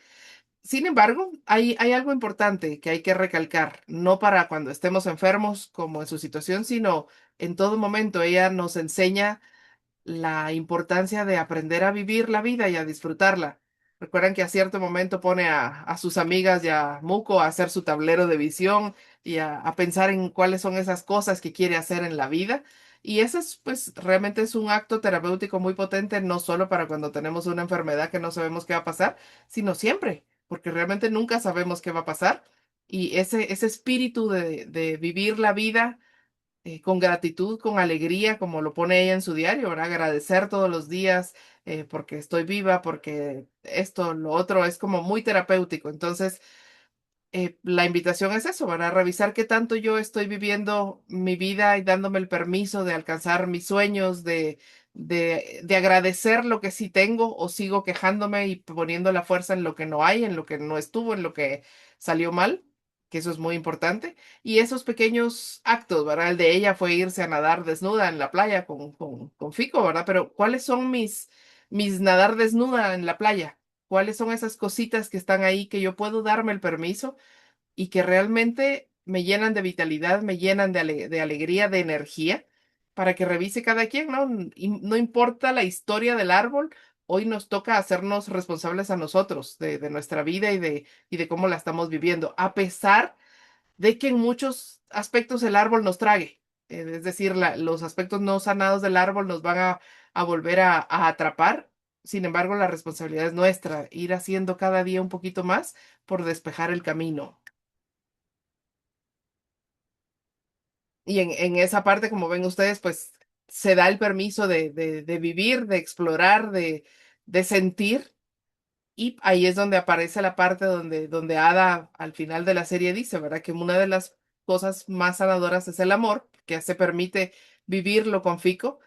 Sin embargo, hay algo importante que hay que recalcar, no para cuando estemos enfermos como en su situación, sino en todo momento. Ella nos enseña la importancia de aprender a vivir la vida y a disfrutarla. Recuerdan que a cierto momento pone a sus amigas y a Muko a hacer su tablero de visión y a pensar en cuáles son esas cosas que quiere hacer en la vida. Y ese es, pues, realmente es un acto terapéutico muy potente, no solo para cuando tenemos una enfermedad que no sabemos qué va a pasar, sino siempre, porque realmente nunca sabemos qué va a pasar. Y ese espíritu de vivir la vida con gratitud, con alegría, como lo pone ella en su diario, ¿verdad? Agradecer todos los días porque estoy viva, porque esto, lo otro, es como muy terapéutico. Entonces, la invitación es eso, ¿verdad? Revisar qué tanto yo estoy viviendo mi vida y dándome el permiso de alcanzar mis sueños, de agradecer lo que sí tengo o sigo quejándome y poniendo la fuerza en lo que no hay, en lo que no estuvo, en lo que salió mal, que eso es muy importante. Y esos pequeños actos, ¿verdad? El de ella fue irse a nadar desnuda en la playa con Fico, ¿verdad? Pero ¿cuáles son mis nadar desnuda en la playa? ¿Cuáles son esas cositas que están ahí que yo puedo darme el permiso y que realmente me llenan de vitalidad, me llenan de alegría, de energía, para que revise cada quien, ¿no? Y no importa la historia del árbol, hoy nos toca hacernos responsables a nosotros de nuestra vida y de cómo la estamos viviendo, a pesar de que en muchos aspectos el árbol nos trague. Es decir, los aspectos no sanados del árbol nos van a volver a atrapar. Sin embargo, la responsabilidad es nuestra, ir haciendo cada día un poquito más por despejar el camino. Y en esa parte, como ven ustedes, pues se da el permiso de vivir, de explorar, de sentir. Y ahí es donde aparece la parte donde Ada al final de la serie dice, ¿verdad? Que una de las cosas más sanadoras es el amor, que se permite vivirlo con Fico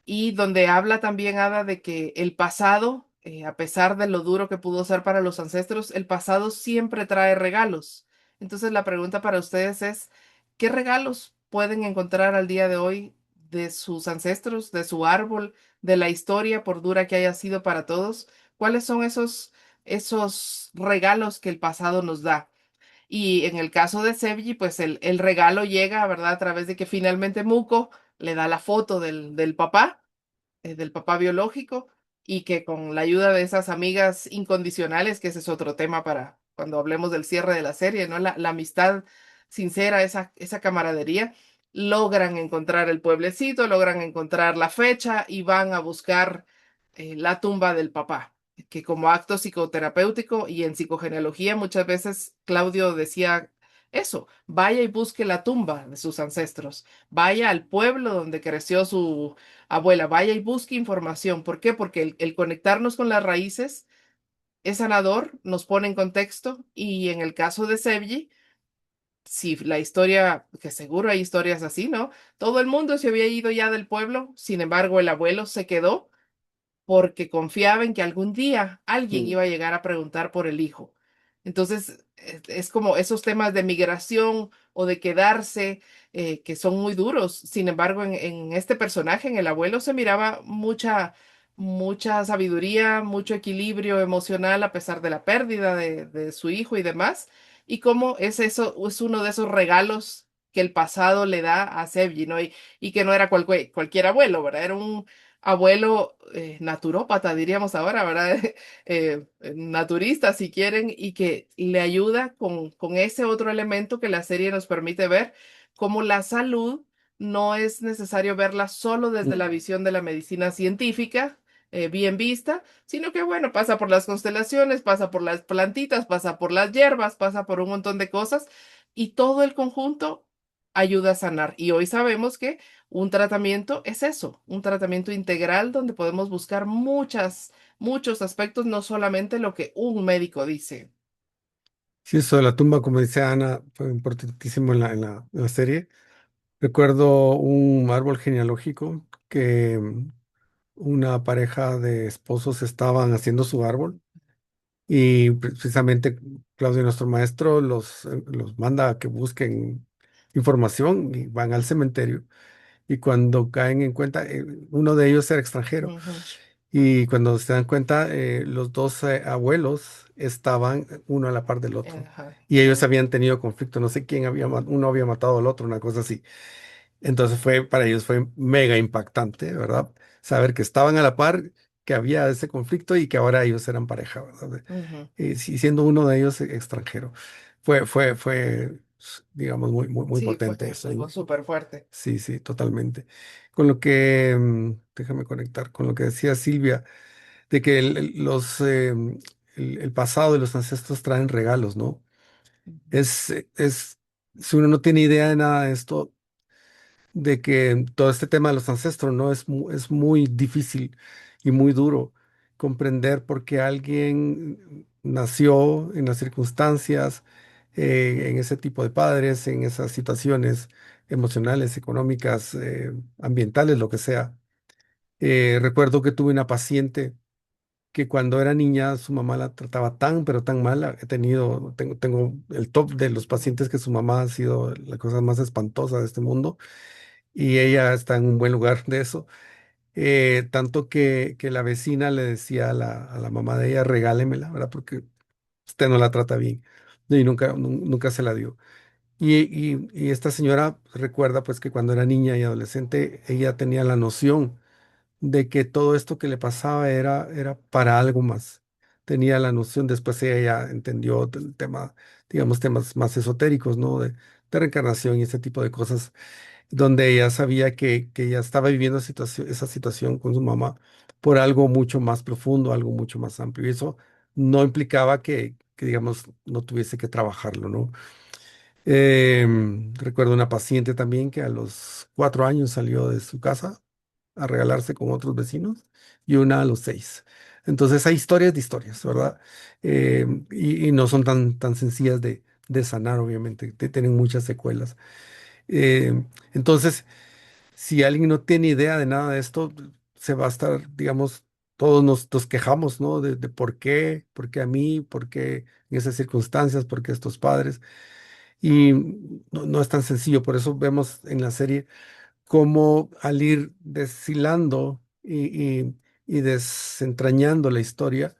y donde habla también Ada de que el pasado, a pesar de lo duro que pudo ser para los ancestros, el pasado siempre trae regalos. Entonces la pregunta para ustedes es, ¿qué regalos pueden encontrar al día de hoy de sus ancestros, de su árbol, de la historia, por dura que haya sido para todos? ¿Cuáles son esos regalos que el pasado nos da? Y en el caso de Sevgi, pues el regalo llega, ¿verdad? A través de que finalmente Muko le da la foto del papá biológico, y que con la ayuda de esas amigas incondicionales, que ese es otro tema para cuando hablemos del cierre de la serie, ¿no? La amistad sincera, esa camaradería, logran encontrar el pueblecito, logran encontrar la fecha y van a buscar la tumba del papá, que como acto psicoterapéutico y en psicogenealogía muchas veces Claudio decía eso, vaya y busque la tumba de sus ancestros, vaya al pueblo donde creció su abuela, vaya y busque información. ¿Por qué? Porque el conectarnos con las raíces es sanador, nos pone en contexto y en el caso de Sevgi, si la historia, que seguro hay historias así, ¿no? Todo el mundo se había ido ya del pueblo, sin embargo el abuelo se quedó porque confiaba en que algún día alguien Mm. iba a llegar a preguntar por el hijo. Entonces, es como esos temas de migración o de quedarse, que son muy duros. Sin embargo, en este personaje, en el abuelo, se miraba mucha sabiduría, mucho equilibrio emocional a pesar de la pérdida de su hijo y demás. Y cómo es eso, es uno de esos regalos que el pasado le da a Sevgi, ¿no? Y que no era cualquier abuelo, ¿verdad? Era un abuelo naturópata, diríamos ahora, ¿verdad? Naturista, si quieren, y que le ayuda con ese otro elemento que la serie nos permite ver, como la salud no es necesario verla solo desde la visión de la medicina científica, bien vista, sino que, bueno, pasa por las constelaciones, pasa por las plantitas, pasa por las hierbas, pasa por un montón de cosas, y todo el conjunto ayuda a sanar. Y hoy sabemos que un tratamiento es eso, un tratamiento integral donde podemos buscar muchos aspectos, no solamente lo que un médico dice. Sí, eso de la tumba, como dice Ana, fue importantísimo en la serie. Recuerdo un árbol genealógico que una pareja de esposos estaban haciendo su árbol y precisamente Claudio, nuestro maestro, los manda a que busquen información y van al cementerio. Y cuando caen en cuenta, uno de ellos era extranjero. Ujú, Y cuando se dan cuenta, los dos abuelos estaban uno a la par del otro. ajá, Y ellos habían tenido conflicto, no sé quién había, uno había matado al otro, una cosa así. Entonces para ellos fue mega impactante, ¿verdad? Saber que estaban a la par, que había ese conflicto y que ahora ellos eran pareja, ¿verdad? ujú. Sí, siendo uno de ellos extranjero. Fue, digamos, muy Sí, fue potente eso, algo ¿no? súper fuerte. Sí, sí, totalmente. Con lo que, déjame conectar, con lo que decía Silvia, de que el pasado y los ancestros traen regalos, ¿no? Ujú, Es, si uno no tiene idea de nada de esto, de que todo este tema de los ancestros, ¿no? Es muy difícil y muy duro comprender por qué alguien nació en las circunstancias, en ese tipo de padres, en esas situaciones emocionales, económicas, ambientales, lo que sea. Recuerdo que tuve una paciente que cuando era niña su mamá la trataba tan, pero tan mal. Tengo el top de los pacientes que su mamá ha sido la cosa más espantosa de este mundo y ella está en un buen lugar de eso. Tanto que la vecina le decía a la mamá de ella, regálemela, ¿verdad? Porque usted no la trata bien. Y nunca se la dio. Y esta señora recuerda pues que cuando era niña y adolescente, ella tenía la noción de que todo esto que le pasaba era para algo más. Tenía la noción, después ella ya entendió el tema, digamos, temas más esotéricos, ¿no? De reencarnación y ese tipo de cosas, donde ella sabía que ella estaba viviendo esa situación con su mamá por algo mucho más profundo, algo mucho más amplio. Y eso no implicaba digamos, no tuviese que trabajarlo, ¿no? Recuerdo una paciente también que a los 4 años salió de su casa a regalarse con otros vecinos y una a los 6. Entonces hay historias de historias, ¿verdad? Y no son tan sencillas de sanar, obviamente, tienen muchas secuelas. Entonces, si alguien no tiene idea de nada de esto, se va a estar, digamos, todos nos quejamos, ¿no? De por qué a mí, por qué en esas circunstancias, por qué estos padres. Y no es tan sencillo, por eso vemos en la serie cómo al ir deshilando y desentrañando la historia,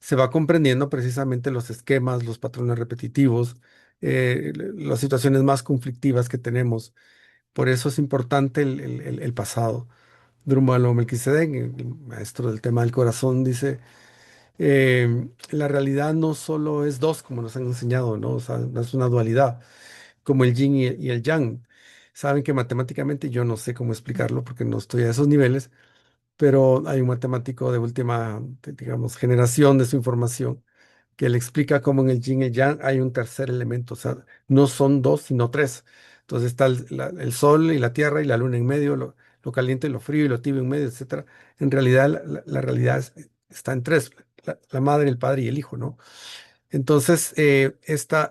se va comprendiendo precisamente los esquemas, los patrones repetitivos, las situaciones más conflictivas que tenemos. Por eso es importante el pasado. Drúmbalo Melquisedec, el maestro del tema del corazón, dice, la realidad no solo es dos, como nos han enseñado, ¿no? O sea, no es una dualidad como el yin y el yang. Saben que matemáticamente yo no sé cómo explicarlo porque no estoy a esos niveles, pero hay un matemático de última, digamos, generación de su información que le explica cómo en el yin y el yang hay un tercer elemento, o sea, no son dos, sino tres. Entonces está el sol y la tierra y la luna en medio, lo caliente, lo frío y lo tibio en medio, etcétera. En realidad, la realidad está en tres, la madre, el padre y el hijo, ¿no? Entonces, esta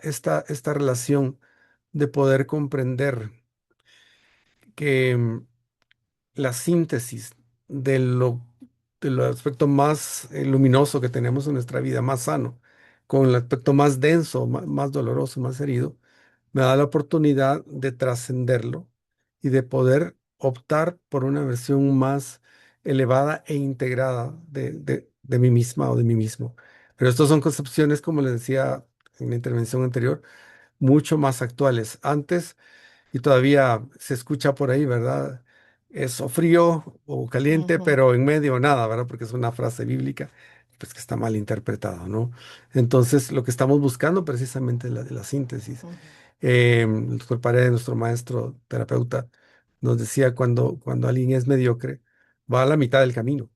relación de poder comprender que la síntesis de del aspecto más luminoso que tenemos en nuestra vida, más sano, con el aspecto más denso, más doloroso, más herido, me da la oportunidad de trascenderlo y de poder optar por una versión más elevada e integrada de mí misma o de mí mismo. Pero estas son concepciones, como les decía en la intervención anterior, mucho más actuales. Antes, y todavía se escucha por ahí, ¿verdad? Es o frío o caliente, Ujú, pero en medio nada, ¿verdad? Porque es una frase bíblica, pues que está mal interpretado, ¿no? Entonces, lo que estamos buscando precisamente es la síntesis. ujú, El doctor Paredes, nuestro maestro terapeuta, nos decía cuando alguien es mediocre, va a la mitad del camino.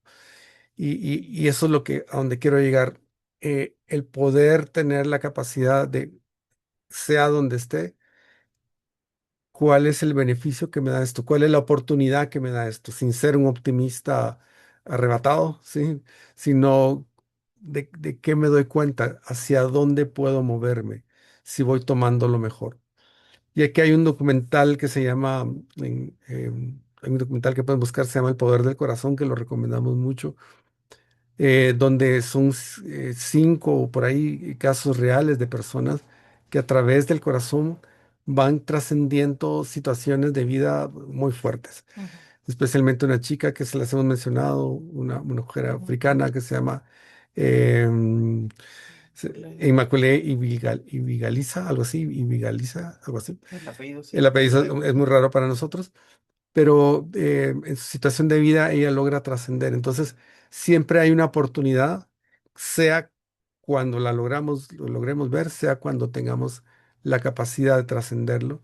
Y eso es a donde quiero llegar. El poder tener la capacidad de, sea donde esté, cuál es el beneficio que me da esto, cuál es la oportunidad que me da esto, sin ser un optimista arrebatado, ¿sí? Sino de qué me doy cuenta, hacia dónde puedo moverme, si voy tomando lo mejor. Y aquí hay un documental que se llama, hay un documental que pueden buscar, se llama El Poder del Corazón, que lo recomendamos mucho, donde son 5 o por ahí casos reales de personas que a través del corazón van trascendiendo situaciones de vida muy fuertes. ujú, Especialmente una chica que se las hemos mencionado, una mujer ujú. africana que se llama em, Inmaculée Ibigaliza, algo así, Ibigaliza, algo así. El apellido El sí, no apellido tengo. es muy raro para nosotros, pero en su situación de vida ella logra trascender. Entonces, siempre hay una oportunidad, sea cuando lo logremos ver, sea cuando tengamos la capacidad de trascenderlo.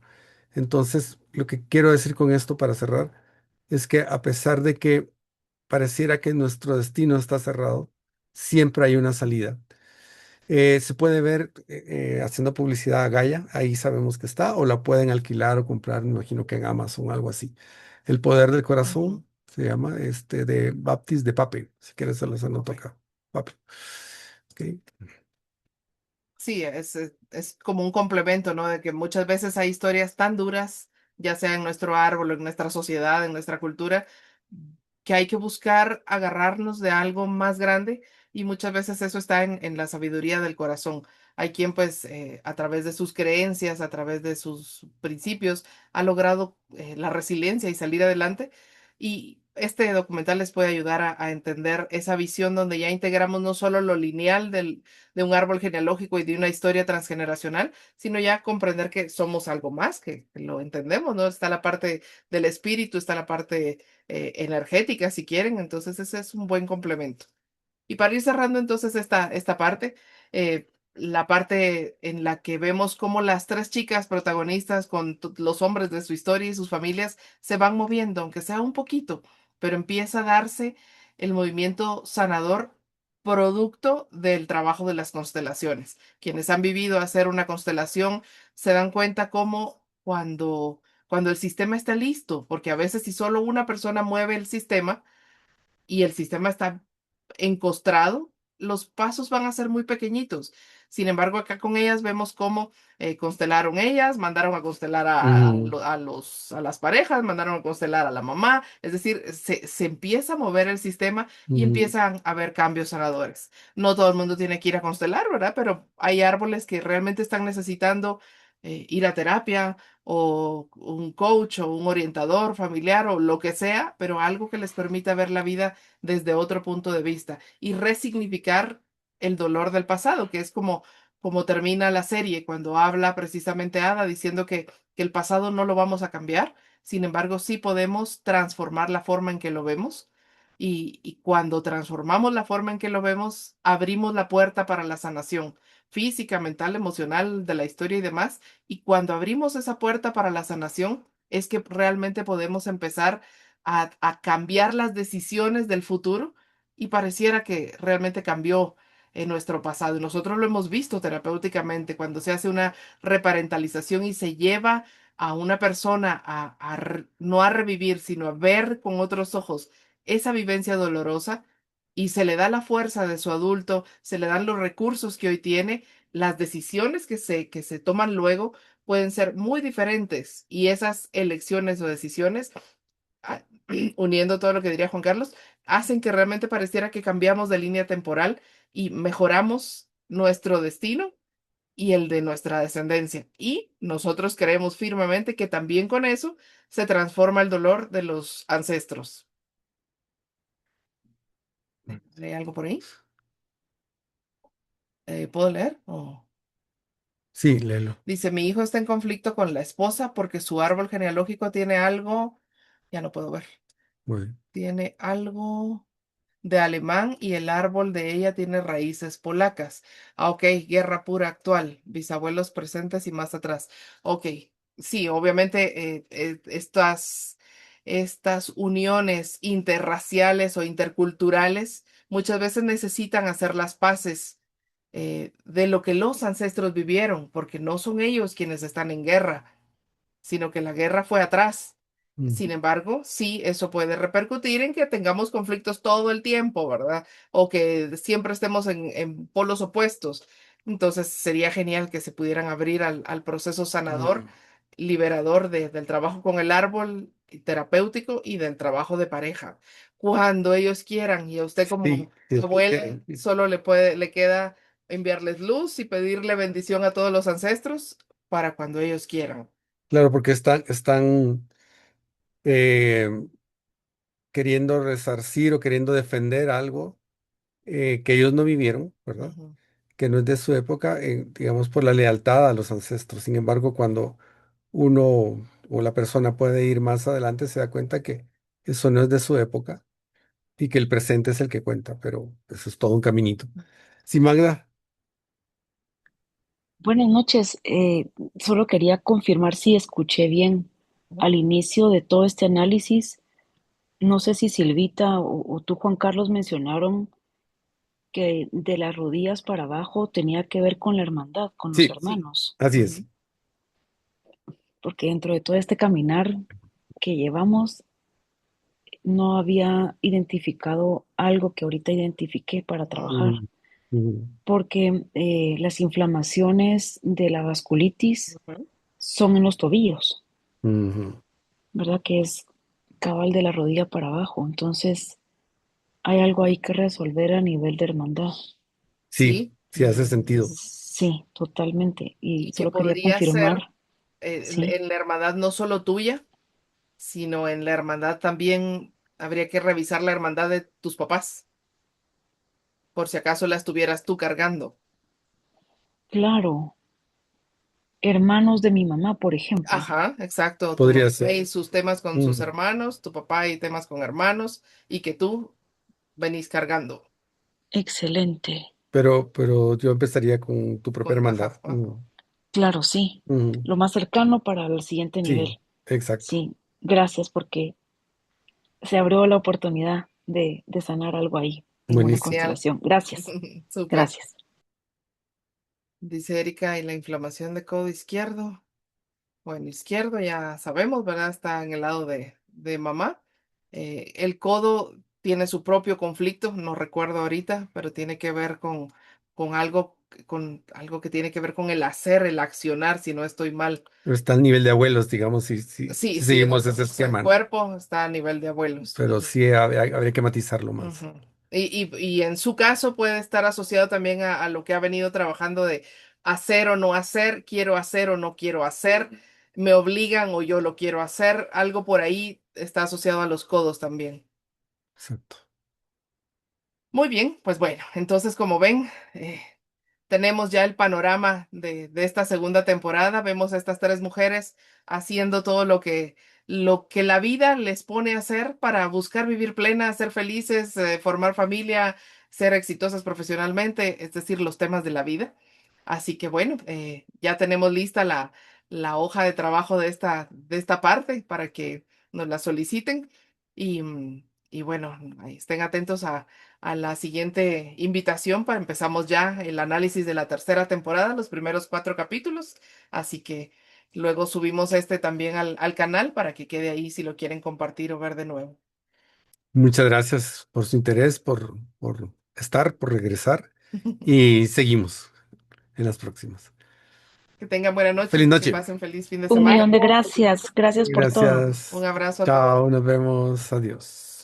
Entonces, lo que quiero decir con esto para cerrar es que a pesar de que pareciera que nuestro destino está cerrado, siempre hay una salida. Se puede ver haciendo publicidad a Gaia, ahí sabemos que está, o la pueden alquilar o comprar, me imagino que en Amazon, algo así. El poder del Ujú. corazón se llama de Baptist de Pape, si quieres se los anoto Ok. acá. Pape. Ok. Sí, es como un complemento, ¿no? De que muchas veces hay historias tan duras, ya sea en nuestro árbol, en nuestra sociedad, en nuestra cultura, que hay que buscar agarrarnos de algo más grande y muchas veces eso está en la sabiduría del corazón. Hay quien pues a través de sus creencias, a través de sus principios, ha logrado la resiliencia y salir adelante. Y este documental les puede ayudar a entender esa visión donde ya integramos no solo lo lineal de un árbol genealógico y de una historia transgeneracional, sino ya comprender que somos algo más, que lo entendemos, ¿no? Está la parte del espíritu, está la parte energética, si quieren, entonces ese es un buen complemento. Y para ir cerrando entonces esta parte, la parte en la que vemos cómo las tres chicas protagonistas con los hombres de su historia y sus familias se van moviendo, aunque sea un poquito, pero empieza a darse el movimiento sanador producto del trabajo de las constelaciones. Quienes han vivido hacer una constelación se dan cuenta cómo cuando el sistema está listo, porque a veces si solo una persona mueve el sistema y el sistema está encostrado, los pasos van a ser muy pequeñitos. Sin embargo, acá con ellas vemos cómo constelaron ellas, mandaron a constelar Ujú, a las parejas, mandaron a constelar a la mamá, es decir, se empieza a mover el sistema y ujú. empiezan a haber cambios sanadores. No todo el mundo tiene que ir a constelar, ¿verdad? Pero hay árboles que realmente están necesitando ir a terapia o un coach o un orientador familiar o lo que sea, pero algo que les permita ver la vida desde otro punto de vista y resignificar el dolor del pasado, que es como termina la serie cuando habla precisamente Ada diciendo que el pasado no lo vamos a cambiar, sin embargo sí podemos transformar la forma en que lo vemos y cuando transformamos la forma en que lo vemos, abrimos la puerta para la sanación física, mental, emocional, de la historia y demás. Y cuando abrimos esa puerta para la sanación, es que realmente podemos empezar a cambiar las decisiones del futuro y pareciera que realmente cambió en nuestro pasado. Y nosotros lo hemos visto terapéuticamente cuando se hace una reparentalización y se lleva a una persona no a revivir, sino a ver con otros ojos esa vivencia dolorosa y se le da la fuerza de su adulto, se le dan los recursos que hoy tiene, las decisiones que se toman luego pueden ser muy diferentes y esas elecciones o decisiones ah, uniendo todo lo que diría Juan Carlos, hacen que realmente pareciera que cambiamos de línea temporal y mejoramos nuestro destino y el de nuestra descendencia. Y nosotros creemos firmemente que también con eso se transforma el dolor de los ancestros. ¿Lee algo por ahí? ¿Puedo leer? Sí, léelo. Dice, mi hijo está en conflicto con la esposa porque su árbol genealógico tiene algo, ya no puedo ver, Muy bien. tiene algo de alemán y el árbol de ella tiene raíces polacas. Ah, ok, guerra pura actual, bisabuelos presentes y más atrás. Ok, sí, obviamente estas uniones interraciales o interculturales muchas veces necesitan hacer las paces de lo que los ancestros vivieron, porque no son ellos quienes están en guerra, sino que la guerra fue atrás. Mm. Sin embargo, sí, eso puede repercutir en que tengamos conflictos todo el tiempo, ¿verdad? O que siempre estemos en polos opuestos. Entonces, sería genial que se pudieran abrir al proceso sanador, Mm. liberador del trabajo con el árbol terapéutico y del trabajo de pareja. Cuando ellos quieran, y a usted como Sí, sí, abuela, solo le queda enviarles luz y pedirle bendición a todos los ancestros para cuando ellos quieran. claro, porque están eh, queriendo resarcir o queriendo defender algo que ellos no vivieron, ¿verdad? Ujú. Que no es de su época, digamos, por la lealtad a los ancestros. Sin embargo, cuando uno o la persona puede ir más adelante, se da cuenta que eso no es de su época y que el presente es el que cuenta, pero eso es todo un caminito. Sí, Magda. Buenas noches. Solo quería confirmar si escuché bien. Al inicio de todo este análisis, no sé si Silvita o tú, Juan Carlos, mencionaron que de las rodillas para abajo tenía que ver con la hermandad, con los Sí, Sí. hermanos, así es. Ujú. porque dentro de todo este caminar que llevamos, no había identificado algo que ahorita identifiqué para trabajar, Mm, mm, porque las inflamaciones de la vasculitis Ujú. son en los tobillos, ujú. ¿verdad? Que es cabal de la rodilla para abajo. Entonces, hay algo ahí que resolver a nivel de hermandad. Sí, Sí, sí hace sentido. Sí, totalmente. Y y que solo quería podría ser confirmar, sí, en la hermandad no solo tuya, sino en la hermandad también habría que revisar la hermandad de tus papás, por si acaso la estuvieras tú cargando. claro, hermanos de mi mamá, por ejemplo. Ajá, exacto. Tu mamá Podría ser. y sus temas con sus Ujú. hermanos, tu papá y temas con hermanos, y que tú venís cargando. Excelente. Pero yo empezaría con tu propia hermandad. Ajá, ajá. Claro, sí. Ujú. Lo más cercano para el siguiente Sí, nivel. exacto. Sí, gracias porque se abrió la oportunidad de sanar algo ahí en una Buenísimo. Genial. constelación. Gracias, Súper. gracias. Dice Erika, y la inflamación de codo izquierdo. Bueno, izquierdo ya sabemos, ¿verdad? Está en el lado de mamá. El codo tiene su propio conflicto, no recuerdo ahorita, pero tiene que ver con algo que tiene que ver con el hacer, el accionar, si no estoy mal. Pero está al nivel de abuelos, digamos, Sí, si sí, seguimos ese o sea, el esquema. cuerpo está a nivel de abuelos. Pero sí habría que matizarlo más. Ujú. Y en su caso puede estar asociado también a lo que ha venido trabajando de hacer o no hacer, quiero hacer o no quiero hacer, me obligan o yo lo quiero hacer, algo por ahí está asociado a los codos también. Exacto. Muy bien, pues bueno, entonces como ven, tenemos ya el panorama de esta segunda temporada. Vemos a estas tres mujeres haciendo todo lo que la vida les pone a hacer para buscar vivir plenas, ser felices, formar familia, ser exitosas profesionalmente, es decir, los temas de la vida. Así que bueno, ya tenemos lista la hoja de trabajo de esta parte para que nos la soliciten y bueno, ahí estén atentos a la siguiente invitación para empezamos ya el análisis de la tercera temporada, los primeros 4 capítulos. Así que luego subimos este también al canal para que quede ahí si lo quieren compartir o ver de nuevo. Muchas gracias por su interés, por estar, por regresar. Y seguimos en las próximas. Que tengan buena Feliz noche, que noche. pasen feliz fin de Un semana. millón de gracias. Gracias por todo. Un Gracias. abrazo a todos. Chao, nos vemos. Adiós.